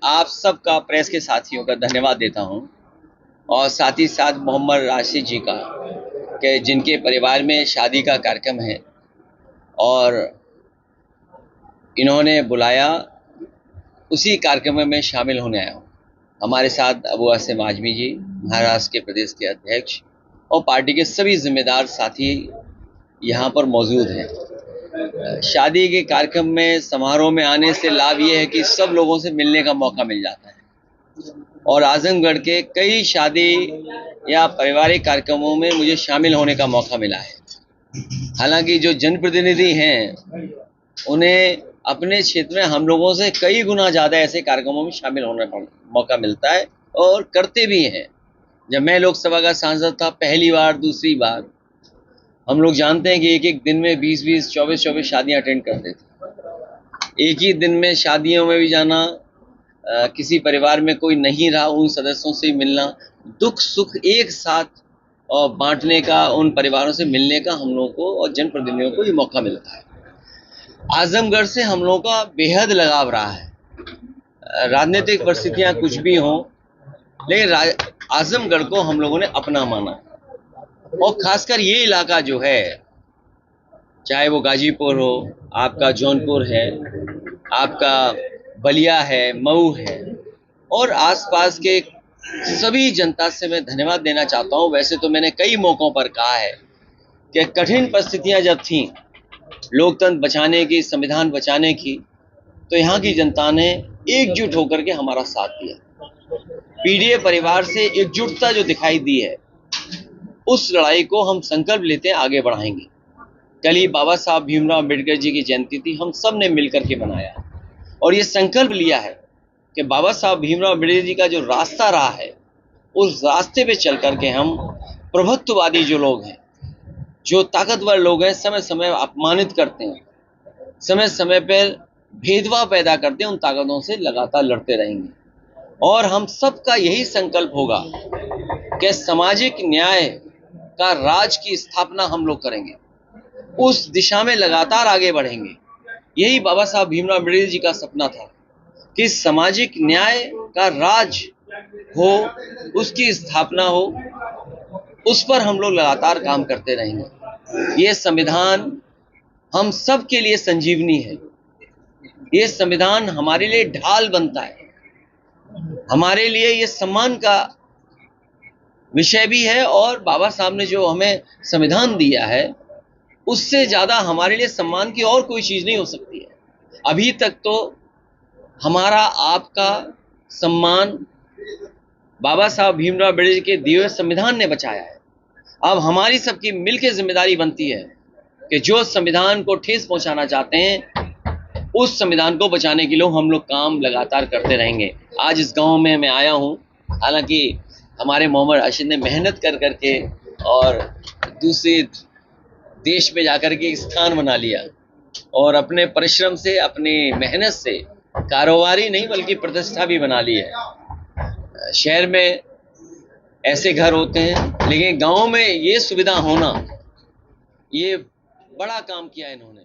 आप सबका, प्रेस के साथियों का धन्यवाद देता हूं और साथ ही साथ मोहम्मद राशिद जी का, कि जिनके परिवार में शादी का कार्यक्रम है और इन्होंने बुलाया, उसी कार्यक्रम में शामिल होने आया हूं। हमारे साथ अबू आसिम आजमी जी, महाराष्ट्र के प्रदेश के अध्यक्ष, और पार्टी के सभी जिम्मेदार साथी यहाँ पर मौजूद हैं। शादी के कार्यक्रम में, समारोह में आने से लाभ ये है कि सब लोगों से मिलने का मौका मिल जाता है और आजमगढ़ के कई शादी या पारिवारिक कार्यक्रमों में मुझे शामिल होने का मौका मिला है। हालांकि जो जनप्रतिनिधि हैं उन्हें अपने क्षेत्र में हम लोगों से कई गुना ज़्यादा ऐसे कार्यक्रमों में शामिल होने का मौका मिलता है और करते भी हैं। जब मैं लोकसभा का सांसद था पहली बार, दूसरी बार, हम लोग जानते हैं कि एक एक दिन में 20-20, 24-24 शादियां अटेंड करते थे। एक ही दिन में शादियों में भी जाना, किसी परिवार में कोई नहीं रहा, उन सदस्यों से मिलना, दुख सुख एक साथ और बांटने का, उन परिवारों से मिलने का हम लोगों को और जनप्रतिनिधियों को ये मौका मिलता है। आजमगढ़ से हम लोगों का बेहद लगाव रहा है। राजनीतिक परिस्थितियां कुछ भी हों, लेकिन आजमगढ़ को हम लोगों ने अपना माना और खासकर ये इलाका जो है, चाहे वो गाजीपुर हो, आपका जौनपुर है, आपका बलिया है, मऊ है, और आसपास के सभी जनता से मैं धन्यवाद देना चाहता हूं। वैसे तो मैंने कई मौकों पर कहा है कि कठिन परिस्थितियां जब थीं, लोकतंत्र बचाने की, संविधान बचाने की, तो यहाँ की जनता ने एकजुट होकर के हमारा साथ दिया। पीडीए परिवार से एकजुटता जो दिखाई दी है, उस लड़ाई को हम संकल्प लेते हैं, आगे बढ़ाएंगे। कल ही बाबा साहब भीमराव अम्बेडकर जी की जयंती थी, हम सब ने मिलकर के बनाया और ये संकल्प लिया है कि बाबा साहब भीमराव अम्बेडकर जी का जो रास्ता रहा है, उस रास्ते पे चल करके हम प्रभुत्ववादी जो लोग हैं, जो ताकतवर लोग हैं, समय समय अपमानित करते हैं, समय समय पर भेदभाव पैदा करते हैं, उन ताकतों से लगातार लड़ते रहेंगे। और हम सबका यही संकल्प होगा कि सामाजिक न्याय का राज की स्थापना हम लोग करेंगे, उस दिशा में लगातार आगे बढ़ेंगे। यही बाबा साहब भीमराव अम्बेडकर जी का सपना था कि सामाजिक न्याय का राज हो, उसकी स्थापना हो, उस पर हम लोग लगातार काम करते रहेंगे। ये संविधान हम सब के लिए संजीवनी है। ये संविधान हमारे लिए ढाल बनता है, हमारे लिए ये सम्मान का विषय भी है। और बाबा साहब ने जो हमें संविधान दिया है, उससे ज्यादा हमारे लिए सम्मान की और कोई चीज नहीं हो सकती है। अभी तक तो हमारा आपका सम्मान बाबा साहब भीमराव अम्बेडकर के दिए हुए संविधान ने बचाया है। अब हमारी सबकी मिलकर जिम्मेदारी बनती है कि जो संविधान को ठेस पहुंचाना चाहते हैं, उस संविधान को बचाने के लिए हम लोग काम लगातार करते रहेंगे। आज इस गांव में मैं आया हूं, हालांकि हमारे मोहम्मद राशिद ने मेहनत कर करके और दूसरे देश में जाकर के स्थान बना लिया और अपने परिश्रम से, अपनी मेहनत से कारोबारी नहीं बल्कि प्रतिष्ठा भी बना ली है। शहर में ऐसे घर होते हैं, लेकिन गांव में ये सुविधा होना, ये बड़ा काम किया इन्होंने।